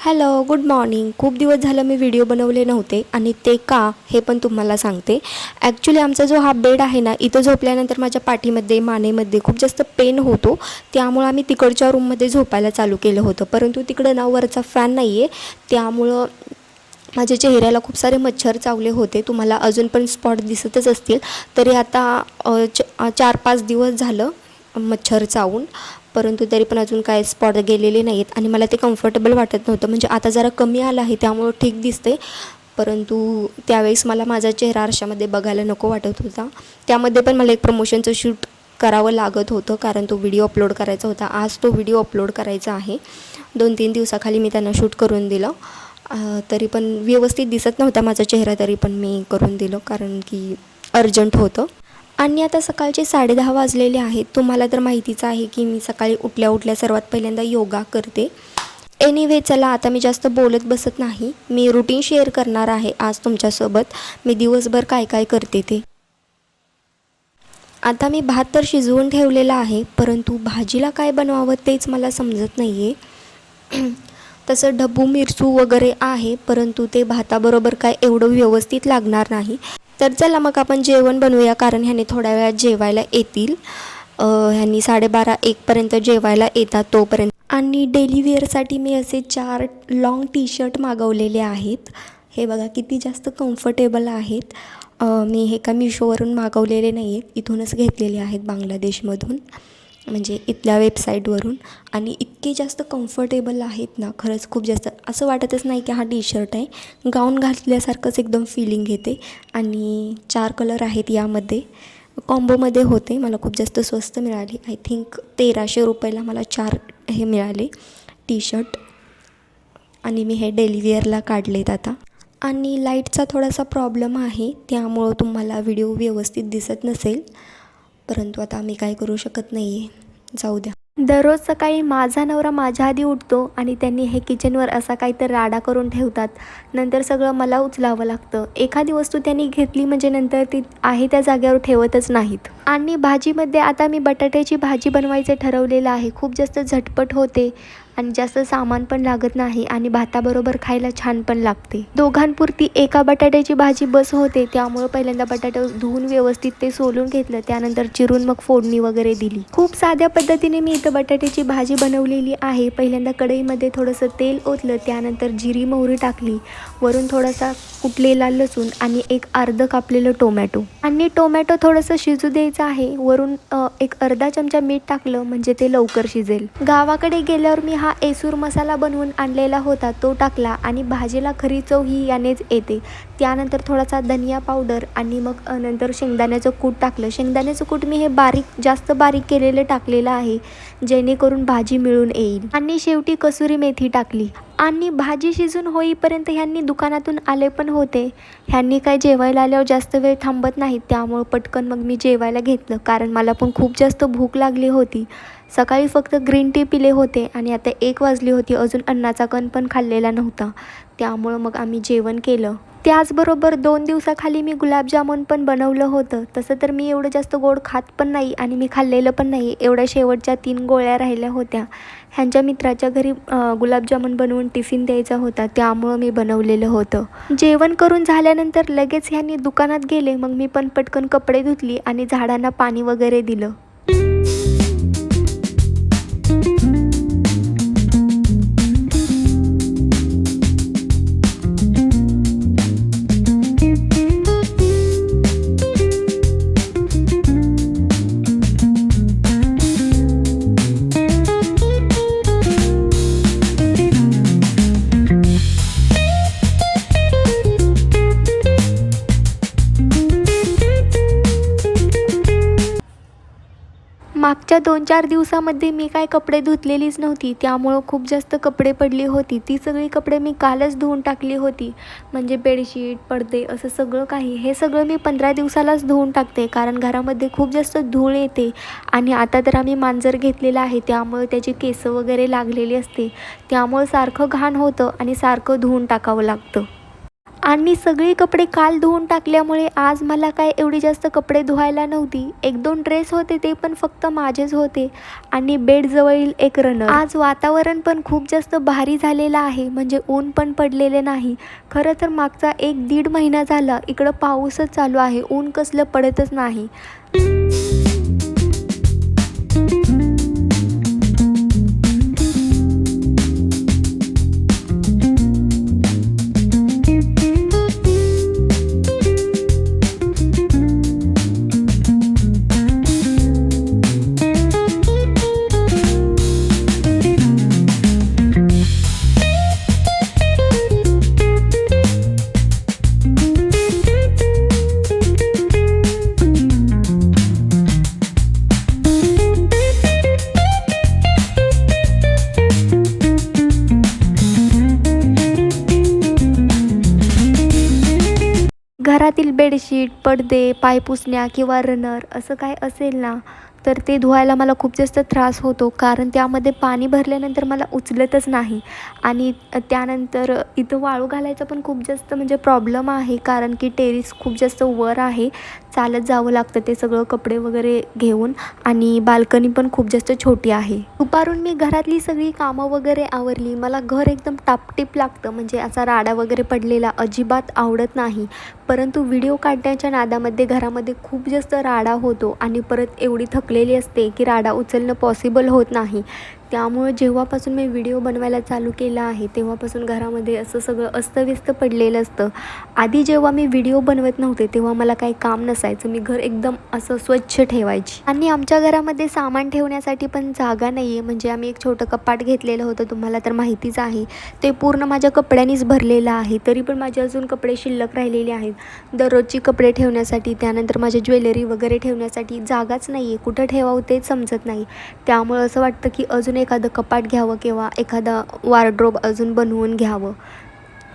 Hello, good morning. खूप दिवस झालं मी व्हिडिओ बनवले नव्हते आणि ते का हे पण तुम्हाला सांगते. ॲक्च्युली आमचा जो हा बेड आहे ना, इथं झोपल्यानंतर माझ्या पाठीमध्ये मानेमध्ये खूप जास्त पेन होतो. त्यामुळं आम्ही तिकडच्या रूममध्ये झोपायला चालू केलं होतं. परंतु तिकडं ना वरचा फॅन नाही आहे, त्यामुळं माझ्या चेहऱ्याला खूप सारे मच्छर चावले होते. तुम्हाला अजून पण स्पॉट दिसतच असतील. तरी आता 4-5 दिवस झालं मच्छर चावून, परंतु तरी पण अजून काय स्पॉट गेलेले नाही आहेत आणि मला ते कम्फर्टेबल वाटत नव्हतं. म्हणजे आता जरा कमी आलं आहे त्यामुळं ठीक दिसते, परंतु त्यावेळेस मला माझा चेहरा आरशामध्ये बघायला नको वाटत होता. त्यामध्ये पण मला एक प्रमोशनचं शूट करावं लागत होतं, कारण तो व्हिडिओ अपलोड करायचा होता. आज तो व्हिडिओ अपलोड करायचा आहे. 2-3 दिवसाखाली मी त्यांना शूट करून दिलं. तरी पण व्यवस्थित दिसत नव्हता माझा चेहरा, तरी पण मी करून दिलं कारण की अर्जंट होतं. आणि आता सकाळचे 10:30 वाजलेले आहेत. तुम्हाला तर माहितीच आहे की मी सकाळी उठल्या सर्वात पहिल्यांदा योगा करते. एनिवे चला, आता मी जास्त बोलत बसत नाही. मी रुटीन शेअर करणार आहे आज तुमच्यासोबत. मी दिवसभर काय काय करते ते. आता मी भात तर शिजवून ठेवलेला आहे, परंतु भाजीला काय बनवावं तेच मला समजत नाही आहे. तसं ढबू मिरचू वगैरे आहे, परंतु ते भाताबरोबर काय एवढं व्यवस्थित लागणार नाही. तर चला मग आपण जेवण बनवूया, कारण ह्याने थोड्या वेळात जेवायला येतील. ह्यांनी 12:30-1पर्यंत जेवायला येतात तोपर्यंत. आणि डेली वेअरसाठी मी असे 4 लाँग टी शर्ट मागवलेले आहेत. हे बघा किती जास्त कम्फर्टेबल आहेत. मी हे का मिशोवरून मागवलेले नाही आहेत, इथूनच घेतलेले आहेत बांगलादेशमधून, म्हणजे इथल्या वेबसाईटवरून. आणि इतके जास्त कम्फर्टेबल आहेत ना, खरंच खूप जास्त असं वाटतच नाही की हा टी शर्ट आहे. गाऊन घातल्यासारखंच एकदम फिलिंग येते. आणि 4 कलर आहेत यामध्ये. कॉम्बोमध्ये होते, मला खूप जास्त स्वस्त मिळाली. आय थिंक 1300 रुपयाला मला 4 हे मिळाले टी शर्ट. आणि मी हे डेली वेअरला काढलेत आता. आणि लाईटचा थोडासा प्रॉब्लेम आहे, त्यामुळं तुम्हाला व्हिडिओ व्यवस्थित दिसत नसेल, परंतु आता आम्ही काय करू शकत नाही आहे, जाऊ द्या. दररोज सकाळी माझा नवरा माझ्या आधी उठतो आणि त्यांनी हे किचनवर असा काहीतरी राडा करून ठेवतात. नंतर सगळं मला उचलावं लागतं. एखादी वस्तू त्यांनी घेतली म्हणजे नंतर ती आहे त्या जागेवर ठेवतच नाहीत. आणि भाजीमध्ये आता मी बटाट्याची भाजी बनवायचं ठरवलेलं आहे. खूप जास्त झटपट होते आणि जास्त सामान पण लागत नाही आणि भाताबरोबर खायला छान पण लागते. दोघांपुरती एका बटाट्याची भाजी बस होते, त्यामुळे पहिल्यांदा बटाटे धुवून व्यवस्थित ते सोलून घेतलं, त्यानंतर चिरून मग फोडणी वगैरे दिली. खूप साध्या पद्धतीने मी इथं बटाट्याची भाजी बनवलेली आहे. पहिल्यांदा कढईमध्ये थोडंसं तेल ओतलं, त्यानंतर जिरी मोहरी टाकली, वरून थोडासा कुटलेला लसूण आणि एक अर्ध कापलेलं टोमॅटो. आणि टोमॅटो थोडंसं शिजू द्यायचं आहे. वरून एक अर्धा चमचा मीठ टाकलं म्हणजे ते लवकर शिजेल. गावाकडे गेल्यावर मी हा एसूर मसाला बनवून आणलेला होता, तो टाकला आणि भाजीला खरी चव ही यानेच येते. त्यानंतर थोडासा धनिया पावडर आणि मग नंतर शेंगदाण्याचं कूट टाकलं. शेंगदाण्याचं कूट मी हे जास्त बारीक केलेलं टाकलेलं आहे, जेणेकरून भाजी मिळून येईल. आणि शेवटी कसुरी मेथी टाकली. आणि भाजी शिजून होईपर्यंत ह्यांनी दुकानातून आले पण होते. ह्यांनी काय जेवायला आल्यावर जास्त वेळ थांबत नाहीत, त्यामुळं पटकन मग मी जेवायला घेतलं, कारण मला पण खूप जास्त भूक लागली होती. सकाळी फक्त ग्रीन टी पिले होते आणि आता 1 वाजली होती, अजून अन्नाचा कण पण खाल्लेला नव्हता. त्यामुळं मग आम्ही जेवण केलं. त्याचबरोबर 2 दिवसाखाली मी गुलाबजामुन पण बनवलं होतं. तसं तर मी एवढं जास्त गोड खात पण नाही आणि मी खाल्लेलं पण नाही. एवढ्या शेवटच्या 3 गोळ्या राहिल्या होत्या. ह्यांच्या मित्राच्या घरी गुलाबजामुन बनवून टिफिन द्यायचा होता, त्यामुळं मी बनवलेलं होतं. जेवण करून झाल्यानंतर लगेच ह्यांनी दुकानात गेले. मग मी पण पटकन कपडे धुतली आणि झाडांना पाणी वगैरे दिलं. मागच्या 2-4 दिवसामध्ये मी काय कपडे धुतलेलीच नव्हती, त्यामुळं खूप जास्त कपडे पडली होती. ती सगळी कपडे मी कालच धुवून टाकली होती. म्हणजे बेडशीट, पडदे असं सगळं काही. हे सगळं मी 15 दिवसालाच धुवून टाकते, कारण घरामध्ये खूप जास्त धूळ येते. आणि आता तर आम्ही मांजर घेतलेलं आहे, त्यामुळे त्याची केस वगैरे लागलेली असते, त्यामुळे सारखं घाण होतं आणि सारखं धुवून टाकावं लागतं. आणि सगळे कपडे काल धुवून टाकल्यामुळे आज मला काय एवढी जास्त कपडे धुवायला नव्हती. 1-2 ड्रेस होते ते पण फक्त माझेच होते आणि बेडजवळील एक रनर. आज वातावरण पण खूप जास्त भारी झालेलं आहे, म्हणजे ऊन पण पडलेले नाही. खरं तर मागचा 1-1.5 महिना झाला इकडं पाऊसच चालू आहे, ऊन कसलं पडतच नाही. घरातील बेडशीट, पडदे, पायपुसण्या किंवा रनर असं काय असेल ना, तर ते धुवायला मला खूप जास्त त्रास होतो, कारण त्यामध्ये पाणी भरल्यानंतर मला उचलतच नाही. आणि त्यानंतर इथं वाळू घालायचा पण खूप जास्त म्हणजे प्रॉब्लेम आहे, कारण की टेरेस खूप जास्त वर आहे, चालत जावं लागतं ते सगळं कपडे वगैरे घेऊन. आणि बाल्कनी पण खूप जास्त छोटी आहे. दुपारून मी घरातली सगळी कामं वगैरे आवरली. मला घर एकदम टापटीप लागतं, म्हणजे असा राडा वगैरे पडलेला अजिबात आवडत नाही. परंतु व्हिडिओ काढण्याच्या नादामध्ये घरामध्ये खूप जास्त राडा होतो आणि परत एवढी थकलेली असते की राडा उचलणं पॉसिबल होत नाही. त्यामुळे जेव्हापासून मी व्हिडिओ बनवायला चालू केला आहे तेव्हापासून घरामध्ये असं सगळं अस्तव्यस्त पडलेलं असतं. आधी जेव्हा मी व्हिडिओ बनवत नव्हते तेव्हा मला काही काम नसायचं, मी घर एकदम असं स्वच्छ ठेवायची. आणि आमच्या घरामध्ये सामान ठेवण्यासाठी पण जागा नाही आहे, म्हणजे आम्ही एक छोटं कपाट घेतलेलं होतं, तुम्हाला तर माहितीच आहे. ते पूर्ण माझ्या कपड्यांनीच भरलेलं आहे, तरी पण माझे अजून कपडे शिल्लक राहिलेले आहेत. दररोजची कपडे ठेवण्यासाठी, त्यानंतर माझी ज्वेलरी वगैरे ठेवण्यासाठी जागाच नाही आहे, कुठं ठेवावं तेच समजत नाही. त्यामुळं असं वाटतं की अजून एखादं कपाट घ्यावं किंवा एखादा वॉर्डरोब अजून बनवून घ्यावं.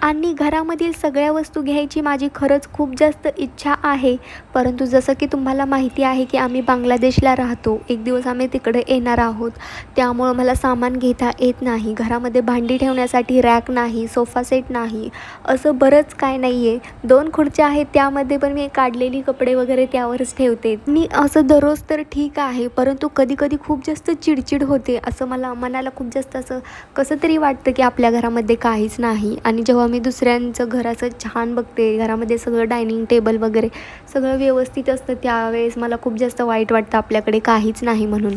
आणि घरामधील सगळ्या वस्तू घ्यायची माझी खरंच खूप जास्त इच्छा आहे, परंतु जसं की तुम्हाला माहिती आहे की आम्ही बांगलादेशला राहतो, एक दिवस आम्ही तिकडे येणार आहोत, त्यामुळं मला सामान घेता येत नाही. घरामध्ये भांडी ठेवण्यासाठी रॅक नाही, सोफा सेट नाही, असं बरंच काय नाही आहे. 2 खुर्च्या आहेत, त्यामध्ये पण मी काढलेली कपडे वगैरे त्यावरच ठेवते. मी असं दररोज तर ठीक आहे, परंतु कधी कधी खूप जास्त चिडचिड होते, असं मला मनाला खूप जास्त असं कसं तरी वाटतं की आपल्या घरामध्ये काहीच नाही. आणि जेव्हा मी दुसऱ्यांचं घर असं छान बघते, घरामध्ये सगळं डायनिंग टेबल वगैरे सगळं व्यवस्थित असतं, त्यावेळेस मला खूप जास्त वाईट वाटतं आपल्याकडे काहीच नाही म्हणून.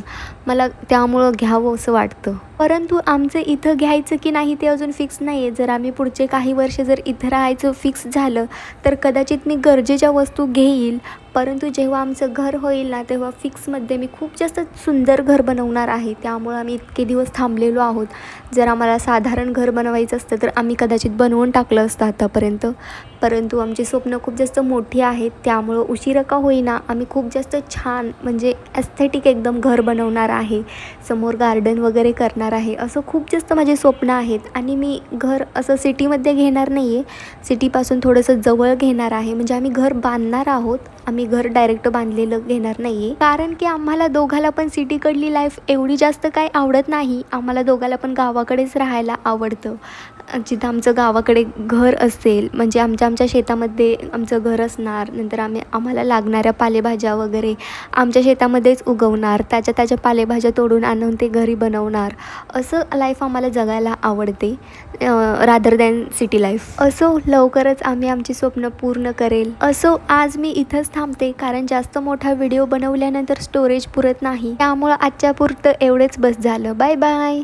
मला त्यामुळं घ्यावं असं वाटतं. परंतु आमचं इथं घ्यायचं की नाही ते अजून फिक्स नाही आहे. जर आम्ही पुढचे काही वर्ष जर इथं राहायचं फिक्स झालं तर कदाचित मी गरजेच्या वस्तू घेईल, परंतु जेव्हा आमचं घर होईल ना तेव्हा फिक्समध्ये मी खूप जास्त सुंदर घर बनवणार आहे. त्यामुळं आम्ही इतके दिवस थांबलेलो आहोत. जर आम्हाला साधारण घर बनवायचं असतं तर आम्ही कदाचित बनवून टाकलं असतं आतापर्यंत, परंतु आमची स्वप्न खूप जास्त मोठी आहेत, त्यामुळं उशिरा का होईना आम्ही खूप जास्त छान म्हणजे ॲस्थेटिक एकदम घर बनवणार आहे, समोर गार्डन वगैरे करणार आहे, असं खूप जास्त माझे स्वप्न आहेत. आणि मी घर असं सिटीमध्ये घेणार नाही आहे, सिटीपासून थोडंसं जवळ घेणार आहे, म्हणजे आम्ही घर बांधणार आहोत, आम्ही घर डायरेक्ट बांधलेलं घेणार नाही आहे, कारण की आम्हाला दोघाला पण सिटीकडली लाईफ एवढी जास्त काही आवडत नाही. आम्हाला दोघाला पण गावाकडेच राहायला आवडतं, जिथं आमचं गावाकडे घर असेल, म्हणजे आमच्या शेतामध्ये आमचं घर असणार, नंतर आम्हाला लागणाऱ्या पालेभाज्या वगैरे आमच्या शेतामध्येच उगवणार, त्याच्या पालेभाज्या तोडून आणून ते घरी बनवणार, असं लाईफ आम्हाला जगायला आवडते रादर दॅन सिटी लाईफ. असो, लवकरच आम्ही आमची स्वप्न पूर्ण करेल. असो, आज मी इथंच थांबते, कारण जास्त मोठा व्हिडिओ बनवल्यानंतर स्टोरेज पुरत नाही, त्यामुळं आजच्या पुरतं एवढेच बस झालं. Bye bye.